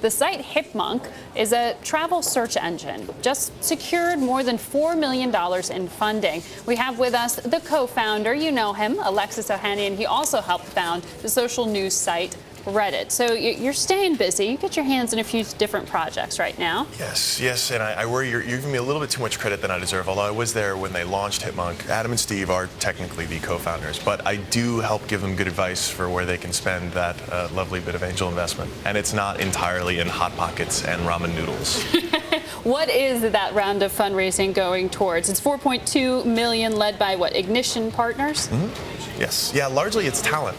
The site HIPMUNK is a travel search engine, just secured more than $4 million in funding. We have with us the co-founder, you know him, Alexis Ohanian. He also helped found the social news site Reddit. So you're staying busy. You get your hands in a few different projects right now. Yes, and I worry you're giving me a little bit too much credit than I deserve, although I was there when they launched HIPMUNK. Adam and Steve are technically the co-founders, but I do help give them good advice for where they can spend that lovely bit of angel investment. And it's not entirely in Hot Pockets and ramen noodles. What is that round of fundraising going towards? It's $4.2 million, led by what, Ignition Partners? Mm-hmm. Yes, yeah, largely it's talent.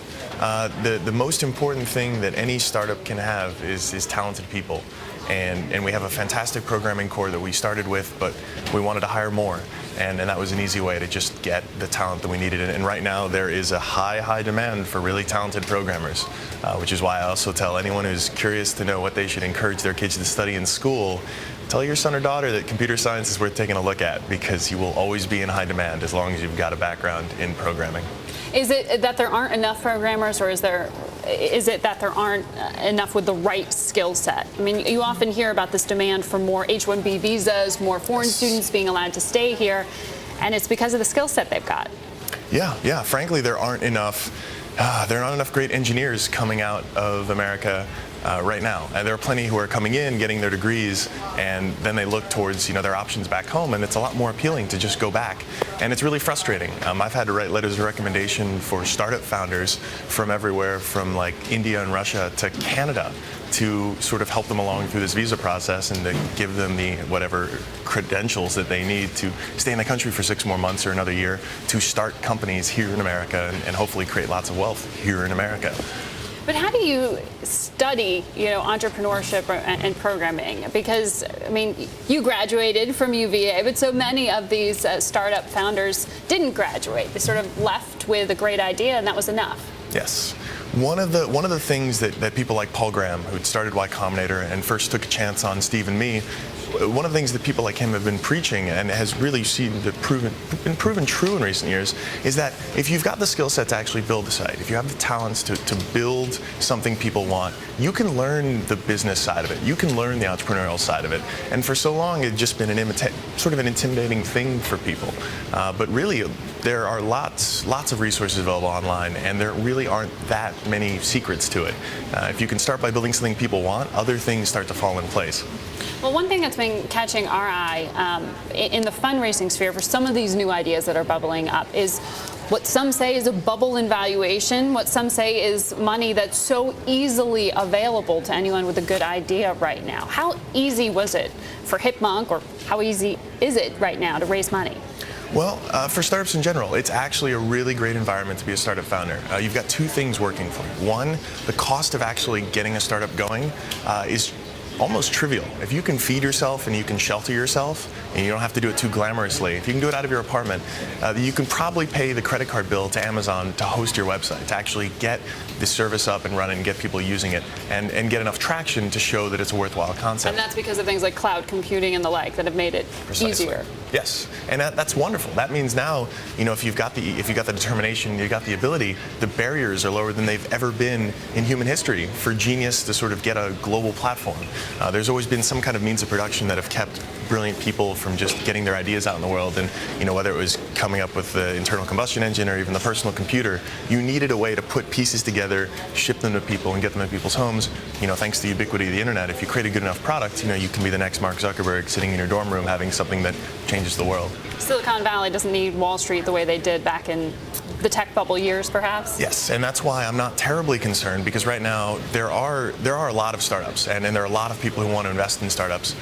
The most important thing that any startup can have is talented people. And we have a fantastic programming core that we started with, but we wanted to hire more. And that was an easy way to just get the talent that we needed. And right now there is a high demand for really talented programmers, which is why I also tell anyone who's curious to know what they should encourage their kids to study in school, tell your son or daughter that computer science is worth taking a look at, because you will always be in high demand as long as you've got a background in programming. Is it that there aren't enough programmers, or is it that there aren't enough with the right skill set? I mean, you often hear about this demand for more H-1B visas, more foreign students being allowed to stay here, and it's because of the skill set they've got. Yeah. Frankly, there aren't enough great engineers coming out of America right now. And there are plenty who are coming in, getting their degrees, and then they look towards their options back home, and it's a lot more appealing to just go back. And it's really frustrating. I've had to write letters of recommendation for startup founders from everywhere, from like India and Russia to Canada, to sort of help them along through this visa process and to give them the whatever credentials that they need to stay in the country for 6 more months or another year to start companies here in America and hopefully create lots of wealth here in America. But how do you study, entrepreneurship and programming? Because, I mean, you graduated from UVA, but so many of these startup founders didn't graduate. They sort of left with a great idea, and that was enough. Yes. One of the things that people like Paul Graham, who started Y Combinator and first took a chance on Steve and me, one of the things that people like him have been preaching and has really been proven true in recent years is that if you've got the skill set to actually build the site, if you have the talents to build something people want, you can learn the business side of it. You can learn the entrepreneurial side of it. And for so long, it's just been sort of an intimidating thing for people. But really, there are lots of resources available online, and there really aren't that many secrets to it. If you can start by building something people want, other things start to fall in place. Well, one thing that's been catching our eye in the fundraising sphere for some of these new ideas that are bubbling up is what some say is a bubble in valuation, what some say is money that's so easily available to anyone with a good idea right now. How easy was it for HIPMUNK, or how easy is it right now to raise money? Well, for startups in general, it's actually a really great environment to be a startup founder. You've got 2 things working for you. One, the cost of actually getting a startup going is almost trivial. If you can feed yourself and you can shelter yourself, and you don't have to do it too glamorously, if you can do it out of your apartment, you can probably pay the credit card bill to Amazon to host your website, to actually get the service up and running, get people using it, and get enough traction to show that it's a worthwhile concept. And that's because of things like cloud computing and the like that have made it easier. Yes, and that's wonderful. That means now, if you've got the determination, you've got the ability, the barriers are lower than they've ever been in human history for genius to sort of get a global platform. There's always been some kind of means of production that have kept brilliant people from just getting their ideas out in the world, and whether it was coming up with the internal combustion engine or even the personal computer, you needed a way to put pieces together, ship them to people, and get them in people's homes. Thanks to the ubiquity of the internet, if you create a good enough product, you can be the next Mark Zuckerberg sitting in your dorm room having something that changes the world. Silicon Valley doesn't need Wall Street the way they did back in the tech bubble years, perhaps? Yes, and that's why I'm not terribly concerned, because right now there are a lot of startups, and there are a lot of people who want to invest in startups,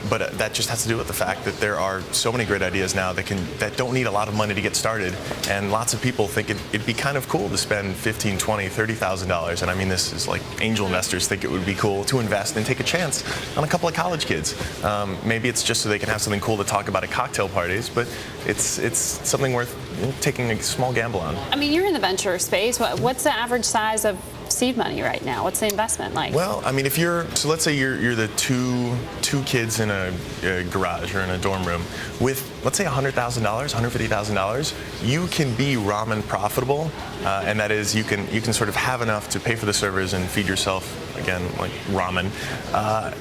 but that just has to do with the fact that there are so many great ideas now that don't need a lot of money to get started, and lots of people think it'd be kind of cool to spend $15,000, $20,000, $30,000, and I mean this is like angel investors think it would be cool to invest and take a chance on a couple of college kids. Maybe it's just so they can have something cool to talk about at cocktail parties, but it's something worth taking a small gamble on. I mean, you're in the venture space. What's the average size of seed money right now? What's the investment like? Well, I mean, let's say you're the two kids in a garage or in a dorm room with, let's say, $100,000, $150,000, you can be ramen profitable, and that is you can sort of have enough to pay for the servers and feed yourself again, like ramen,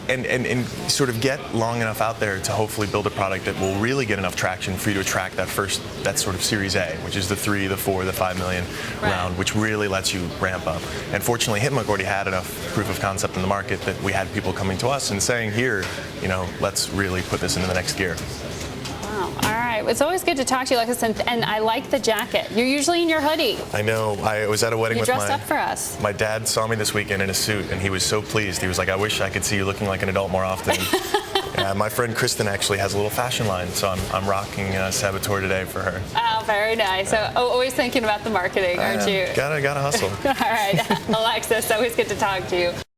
and sort of get long enough out there to hopefully build a product that will really get enough traction for you to attract that sort of Series A, which is the 3, the 4, the 5 million round, which really lets you ramp up. And fortunately, HIPMUNK already had enough proof of concept in the market that we had people coming to us and saying, here, let's really put this into the next gear. Wow. All right. It's always good to talk to you, Alexis, and I like the jacket. You're usually in your hoodie. I know. I was at a wedding You with dressed up for us. My dad saw me this weekend in a suit, and he was so pleased. He was like, I wish I could see you looking like an adult more often. My friend Kristen actually has a little fashion line, so I'm rocking Saboteur today for her. Oh, very nice. So always thinking about the marketing, aren't you? Gotta hustle. All right. Alexis, always good to talk to you.